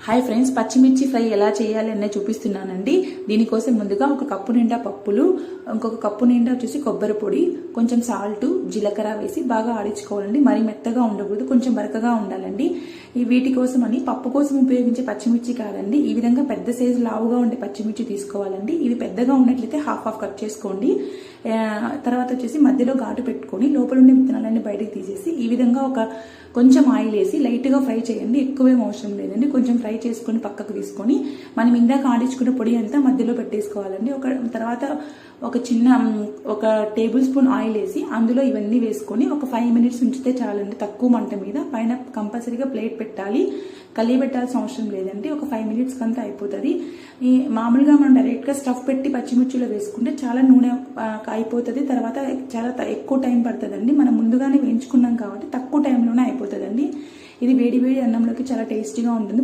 Hi friends, పచ్చిమిర్చి fry ఎలా చేయాలి అనే చూపిస్తున్నానండి. దీనికోసం ముందుగా ఒక కప్పు నిండా పప్పులు, ఇంకొక కప్పు నిండా వచ్చేసి కొబ్బరి పొడి, కొంచెం సాల్ట్, జీలకర్ర వేసి బాగా ఆడించుకోవాలండి. మరీ మెత్తగా ఉండకూడదు, కొంచెం బరకగా ఉండాలండి. వీటి కోసం అని పప్పు కోసం ఉపయోగించే పచ్చిమిర్చి కాదండి, ఈ విధంగా పెద్ద సైజు లావుగా ఉండే పచ్చిమిర్చి తీసుకోవాలండి. ఇవి పెద్దగా ఉన్నట్లయితే హాఫ్ కట్ చేసుకోండి. తర్వాత వచ్చేసి మధ్యలో ఘాటు పెట్టుకొని లోపల ఉండే విత్తనాలన్నీ బయటకు తీసేసి ఈ విధంగా కొంచెం ఆయిల్ వేసి లైట్గా ఫ్రై చేయండి. ఎక్కువేం అవసరం లేదండి. కొంచెం ఫ్రై చేసుకొని పక్కకు తీసుకొని మనం ఇందాక ఆడించుకున్న పొడి అంతా మధ్యలో పెట్టేసుకోవాలండి. తర్వాత ఒక టేబుల్ స్పూన్ ఆయిల్ వేసి అందులో ఇవన్నీ వేసుకొని ఒక 5 minutes ఉంచితే చాలండి. తక్కువ మంట మీద పైన కంపల్సరీగా ప్లేట్ పెట్టాలి. కలిగి పెట్టాల్సిన అవసరం లేదండి. ఒక 5 minutes కంతా అయిపోతుంది. మామూలుగా మనం డైరెక్ట్గా స్టఫ్ పెట్టి పచ్చిమిర్చిలో వేసుకుంటే చాలా నూనె అయిపోతుంది. తర్వాత చాలా ఎక్కువ టైం పడుతుందండి. మనం ముందుగానే వేయించుకున్నాం కాబట్టి తక్కువ టైంలోనే అయిపోతుందండి. ఇది వేడి వేడి అన్నంలోకి చాలా టేస్టీగా ఉంటుంది.